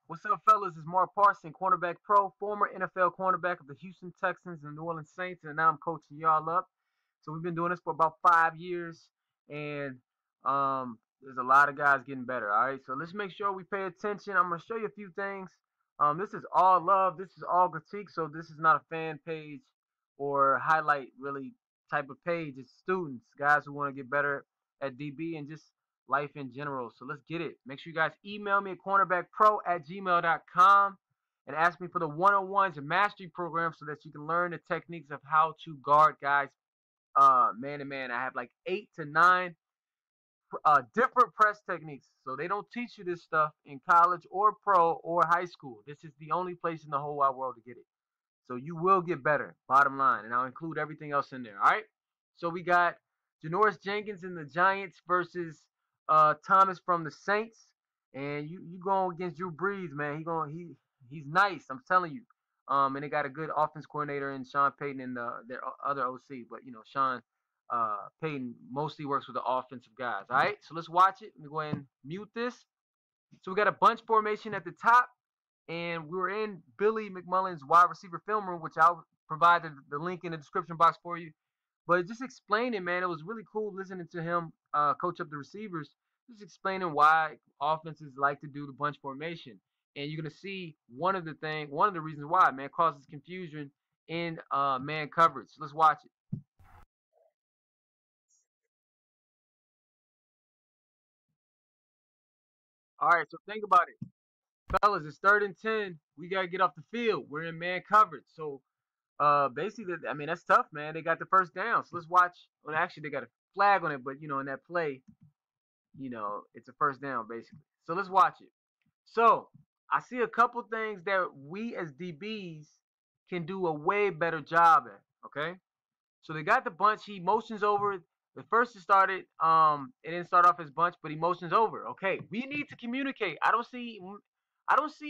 What's up, fellas? It's Mark Parson, cornerback pro, former NFL cornerback of the Houston Texans and New Orleans Saints, and now I'm coaching y'all up. So we've been doing this for about 5 years, and there's a lot of guys getting better. All right, so let's make sure we pay attention. I'm gonna show you a few things. This is all love. This is all critique. So this is not a fan page or highlight really type of page. It's students, guys who want to get better at DB and just life in general. So let's get it. Make sure you guys email me at cornerbackpro@gmail.com and ask me for the one-on-ones and mastery program so that you can learn the techniques of how to guard guys man to man. I have like 8 to 9 different press techniques. So they don't teach you this stuff in college or pro or high school. This is the only place in the whole wide world to get it. So you will get better, bottom line. And I'll include everything else in there. All right. So we got Janoris Jenkins and the Giants versus Thomas from the Saints. And you going against Drew Brees, man. He's nice. I'm telling you. And they got a good offense coordinator in Sean Payton and their other OC. But Sean Payton mostly works with the offensive guys. All right. So let's watch it. Let me go ahead and mute this. So we got a bunch formation at the top. And we were in Billy McMullen's wide receiver film room, which I'll provide the link in the description box for you. But just explaining, man, it was really cool listening to him coach up the receivers, just explaining why offenses like to do the bunch formation. And you're gonna see one of the reasons why, man, causes confusion in man coverage. So let's watch it. All right, so think about it, fellas. It's 3rd and 10. We gotta get off the field. We're in man coverage, so basically, I mean, that's tough, man. They got the first down. So let's watch. Well, actually, they got a flag on it, but in that play, it's a first down basically. So let's watch it. So I see a couple things that we as DBs can do a way better job at. Okay. So they got the bunch. He motions over. The first it started, it didn't start off as bunch, but he motions over. Okay. We need to communicate. I don't see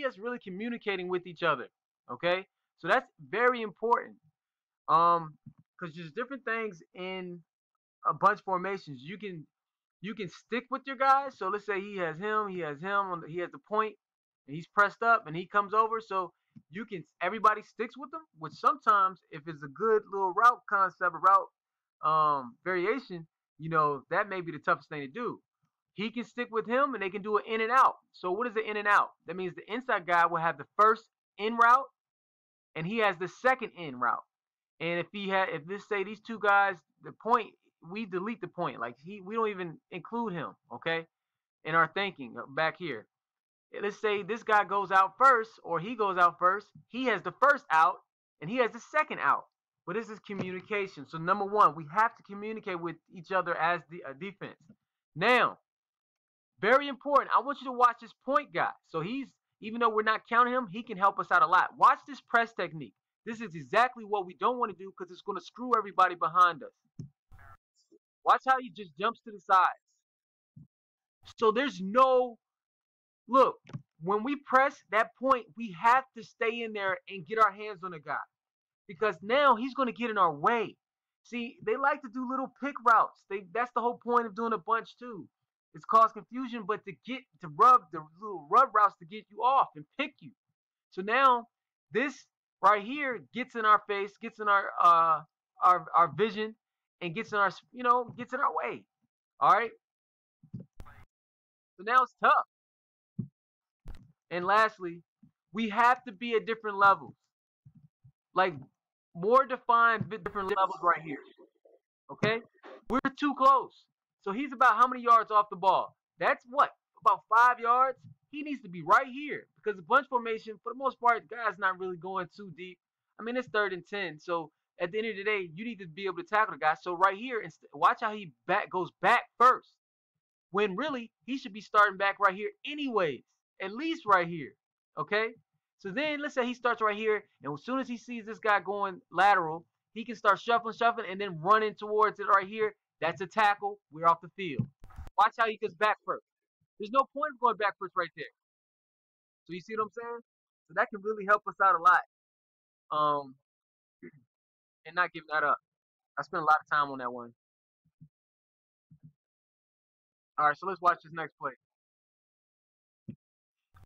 us really communicating with each other. Okay. So that's very important. Because there's different things in a bunch formations. You can stick with your guys. So let's say he has the point, and he's pressed up, and he comes over. So everybody sticks with him. Which sometimes, if it's a good little route concept, a route variation, that may be the toughest thing to do. He can stick with him, and they can do an in and out. So what is the in and out? That means the inside guy will have the first in route, and he has the second in route. And if this say these two guys, the point, we delete the point. Like we don't even include him, okay, in our thinking back here. Let's say this guy goes out first, or he goes out first. He has the first out, and he has the second out. But this is communication. So number one, we have to communicate with each other as the defense. Now, very important. I want you to watch this point guy. So even though we're not counting him, he can help us out a lot. Watch this press technique. This is exactly what we don't want to do because it's going to screw everybody behind us. Watch how he just jumps to the sides. So there's no look. When we press that point, we have to stay in there and get our hands on the guy because now he's going to get in our way. See, they like to do little pick routes. That's the whole point of doing a bunch too. It's cause confusion, but to rub the little rub routes to get you off and pick you. So now this right here gets in our face, gets in our vision, and gets in our way. All right. So now it's tough. And lastly, we have to be at different levels, like more defined different levels right here. Okay, we're too close. So he's about how many yards off the ball? That's what, about 5 yards. He needs to be right here because the bunch formation, for the most part, the guy's not really going too deep. I mean, it's 3rd and 10, so at the end of the day, you need to be able to tackle the guy. So right here, watch how he goes back first, when really he should be starting back right here anyways, at least right here. Okay, so then let's say he starts right here, and as soon as he sees this guy going lateral, he can start shuffling, and then running towards it right here. That's a tackle. We're off the field. Watch how he gets back first. There's no point of going back first right there. So you see what I'm saying? So that can really help us out a lot. Um, and not giving that up. I spent a lot of time on that one. All right, so let's watch this next play.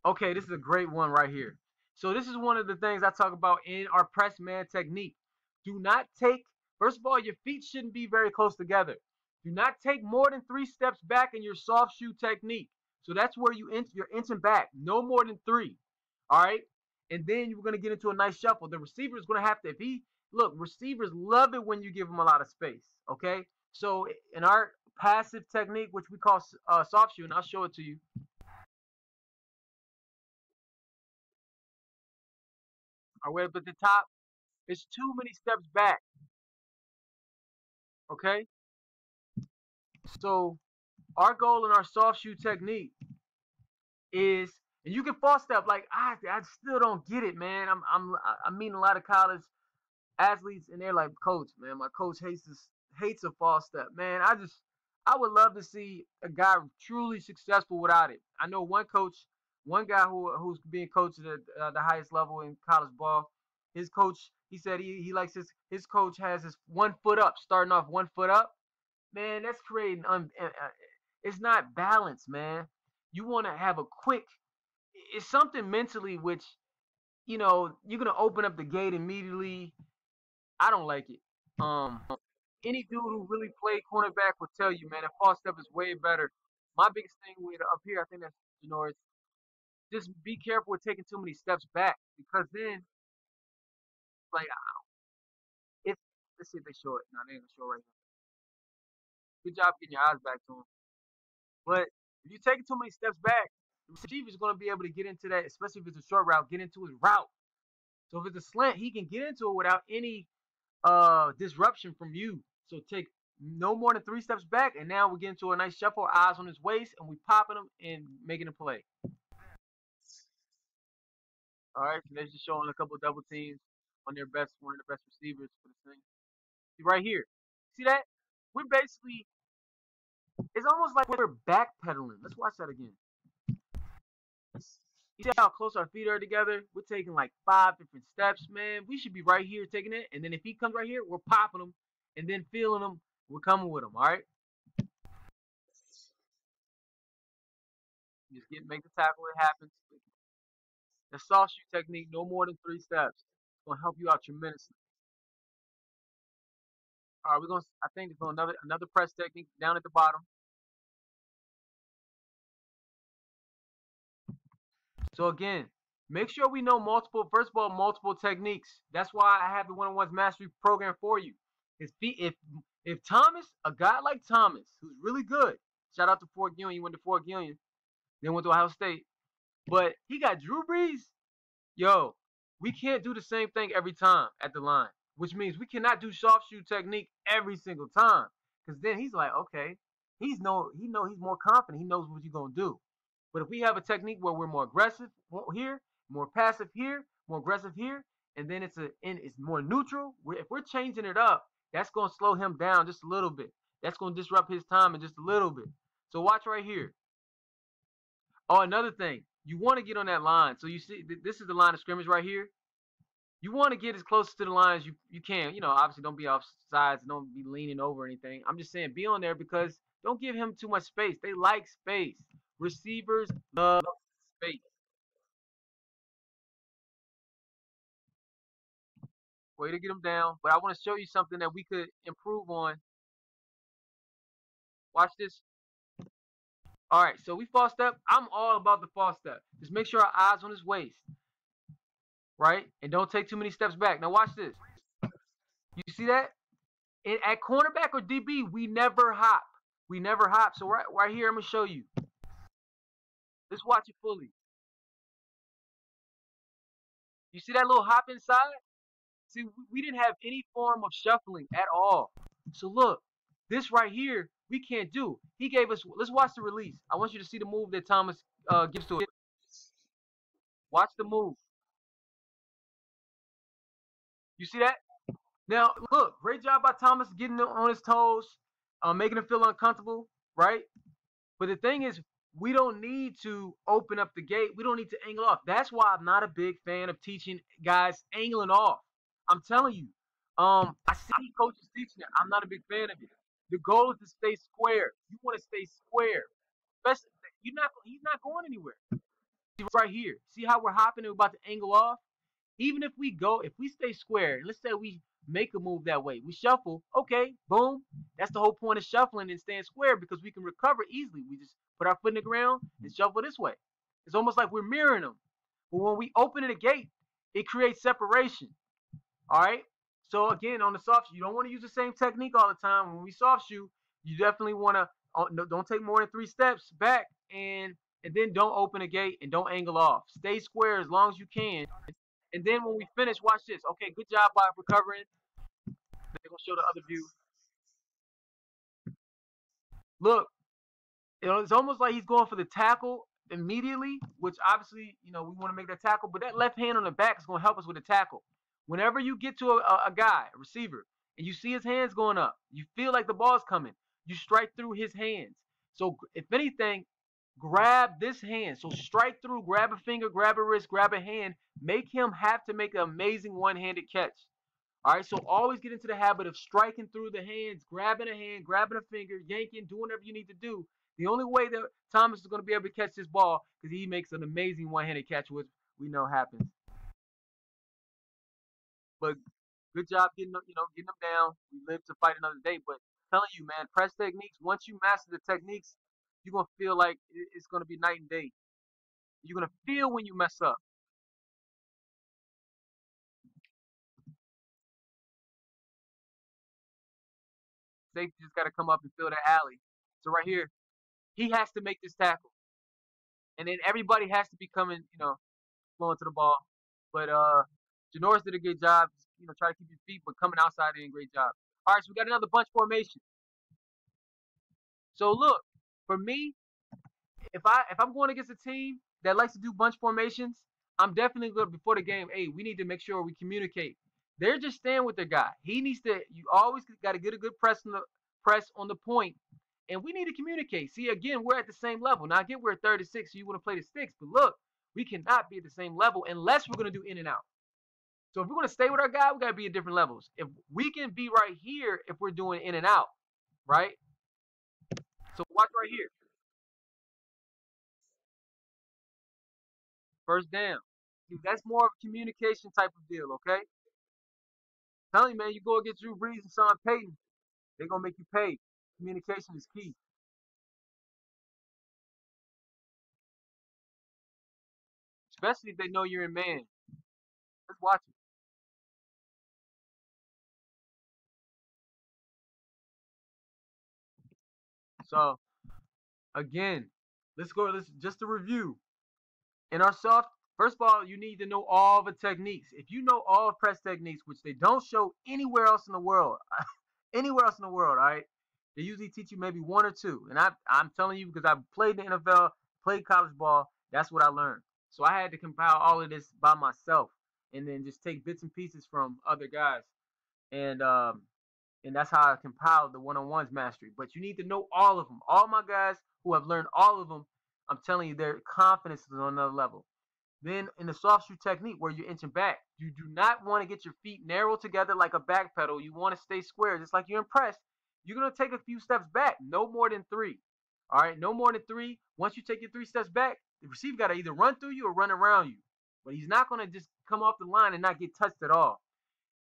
Okay, this is a great one right here. So this is one of the things I talk about in our press man technique. Do not take, first of all, your feet shouldn't be very close together. Do not take more than 3 steps back in your soft shoe technique. So that's where you're inching back, no more than 3. All right, and then you're gonna get into a nice shuffle. The receiver is gonna have to, if he look, receivers love it when you give them a lot of space. Okay, so in our passive technique, which we call soft shoe, and I'll show it to you. All right, but the top, it's too many steps back. Okay, so our goal in our soft shoe technique is, and you can false step. Like I still don't get it, man. I'm meeting a lot of college athletes, and they're like, Coach, man, my coach hates a false step, man. I would love to see a guy truly successful without it. I know one coach, one guy who's being coached at the highest level in college ball. His coach, he said he likes his coach has his 1 foot up, starting off 1 foot up. Man, that's creating it's not balanced, man. You want to have a quick. It's something mentally which you're gonna open up the gate immediately. I don't like it. Any dude who really played cornerback will tell you, man, that false step is way better. My biggest thing with up here, I think that's is just be careful with taking too many steps back because then, like, if let's see if they show it. No, they ain't gonna show it right now. Good job getting your eyes back to him. But if you take too many steps back, the receiver's gonna be able to get into that, especially if it's a short route, get into his route. So if it's a slant, he can get into it without any disruption from you. So take no more than 3 steps back, and now we get into a nice shuffle, eyes on his waist, and we popping him and making a play. All right, so they're just showing a couple of double teams on their best, one of the best receivers for the thing. See right here, see that? We're basically, it's almost like we're backpedaling. Let's watch that again. You see how close our feet are together? We're taking like 5 different steps, man. We should be right here taking it, and then if he comes right here, we're popping him, and then feeling him. We're coming with him. All right. Just make the tackle. It happens. The soft shoe technique, no more than 3 steps. It's gonna help you out tremendously. All right, we're gonna. I think there's gonna another press technique down at the bottom. So again, make sure we know multiple. First of all, multiple techniques. That's why I have the one-on-ones mastery program for you. If Thomas, a guy like Thomas, who's really good, shout out to Fort Union. He went to Fort Union, then went to Ohio State, but he got Drew Brees. Yo, we can't do the same thing every time at the line, which means we cannot do soft shoe technique every single time. Because then he's like, okay, he's more confident. He knows what you're gonna do. But if we have a technique where we're more aggressive here, more passive here, more aggressive here, and then it's more neutral. If we're changing it up, that's gonna slow him down just a little bit. That's gonna disrupt his time in just a little bit. So watch right here. Oh, another thing, you want to get on that line. So you see, this is the line of scrimmage right here. You want to get as close to the line as you can. Obviously don't be off sides, don't be leaning over or anything. I'm just saying be on there because don't give him too much space. They like space. Receivers love space. Way to get them down. But I want to show you something that we could improve on. Watch this. All right, so we false step. I'm all about the false step. Just make sure our eyes on his waist, right? And don't take too many steps back. Now watch this. You see that? At cornerback or DB, we never hop. We never hop. So right here, I'm gonna show you. Let's watch it fully. You see that little hop inside? See, we didn't have any form of shuffling at all. So look, this right here, we can't do. He gave us. Let's watch the release. I want you to see the move that Thomas gives to it. Watch the move. You see that? Now look, great job by Thomas getting on his toes, making him feel uncomfortable, right? But the thing is, we don't need to open up the gate. We don't need to angle off. That's why I'm not a big fan of teaching guys angling off. I'm telling you. I see coaches teaching it. I'm not a big fan of it. The goal is to stay square. You want to stay square. Especially, he's not going anywhere. See right here. See how we're hopping and we're about to angle off? Even if we stay square, let's say we make a move that way, we shuffle, okay, boom. That's the whole point of shuffling and staying square because we can recover easily. We just put our foot in the ground and shuffle this way. It's almost like we're mirroring them. But when we open the gate, it creates separation. All right. So again, on the soft shoe, you don't want to use the same technique all the time. When we soft shoe, you definitely want to don't take more than 3 steps back and then don't open the gate and don't angle off. Stay square as long as you can. And then when we finish, watch this. Okay, good job by recovering. They're gonna show the other view. Look, it's almost like he's going for the tackle immediately, which obviously, we want to make that tackle, but that left hand on the back is going to help us with the tackle. Whenever you get to a guy, a receiver, and you see his hands going up, you feel like the ball's coming, you strike through his hands. So if anything, grab this hand. So strike through, grab a finger, grab a wrist, grab a hand, make him have to make an amazing one-handed catch. All right, so always get into the habit of striking through the hands, grabbing a hand, grabbing a finger, yanking, doing whatever you need to do. The only way that Thomas is going to be able to catch this ball because he makes an amazing one-handed catch, which we know happens. But good job getting them down. We live to fight another day. But I'm telling you, man, press techniques. Once you master the techniques, you're gonna feel like it's gonna be night and day. You're gonna feel when you mess up. Safety just gotta come up and fill that alley. So right here, he has to make this tackle, and then everybody has to be coming, flowing to the ball. But Janoris did a good job. Try to keep your feet, but coming outside did a great job. All right, so we got another bunch formation. So look, for me, if I'm going against a team that likes to do bunch formations, I'm definitely good before the game. Hey, we need to make sure we communicate. They're just staying with their guy. He needs to. You always got to get a good press on the point, and we need to communicate. See, again, we're at the same level. Now, I get we're 36, so you want to play the sticks, but look, we cannot be at the same level unless we're going to do in and out. So if we're going to stay with our guy, we got to be at different levels. If we can be right here, if we're doing in and out, right? So watch right here. First down. See, that's more of a communication type of deal, okay? Tell you, man, you go against Drew Brees and Sean Payton, they're gonna make you pay. Communication is key, especially if they know you're in man. Let's watch it. So again, let's go. Let's just to review. In our soft, first of all, you need to know all the techniques. If you know all press techniques, which they don't show anywhere else in the world, anywhere else in the world, all right, they usually teach you maybe one or two. And I'm telling you because I've played the NFL, played college ball. That's what I learned. So I had to compile all of this by myself, and then just take bits and pieces from other guys, and um, and that's how I compiled the one-on-ones mastery. But you need to know all of them. All my guys who have learned all of them, I'm telling you, their confidence is on another level. Then in the soft shoe technique where you're inching back, you do not want to get your feet narrow together like a back pedal. You want to stay square, just like you're in press. You're going to take a few steps back, no more than 3. All right, no more than 3. Once you take your 3 steps back, the receiver got to either run through you or run around you. But he's not going to just come off the line and not get touched at all.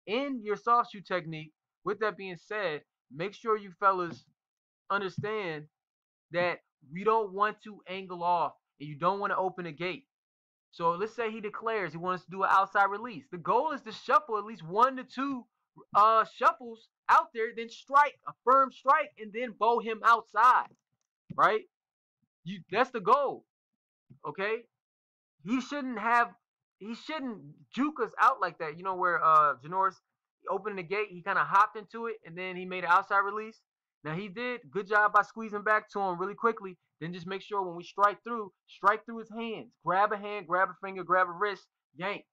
In your soft shoe technique, with that being said, make sure you fellas understand that we don't want to angle off and you don't want to open a gate. So let's say he declares he wants to do an outside release. The goal is to shuffle at least 1 to 2 shuffles out there, then strike a firm strike, and then bow him outside. Right? That's the goal. Okay? He shouldn't have. He shouldn't juke us out like that. You know where Janoris opened the gate, he kind of hopped into it, and then he made an outside release. Now he did good job by squeezing back to him really quickly. Then just make sure when we strike through his hands. Grab a hand, grab a finger, grab a wrist, yank.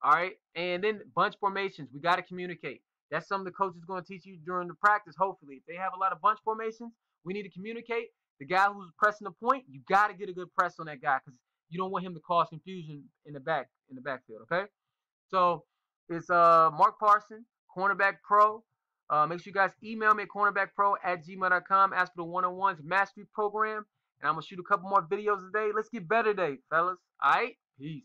All right, and then bunch formations. We got to communicate. That's something the coach is going to teach you during the practice. Hopefully, if they have a lot of bunch formations, we need to communicate. The guy who's pressing the point, you got to get a good press on that guy because you don't want him to cause confusion in the backfield. Okay, so it's Mark Parson, Cornerback Pro. Make sure you guys email me at cornerbackpro@gmail.com. Ask for the one-on-ones mastery program. and I'm gonna shoot a couple more videos today. Let's get better today, fellas. All right, peace.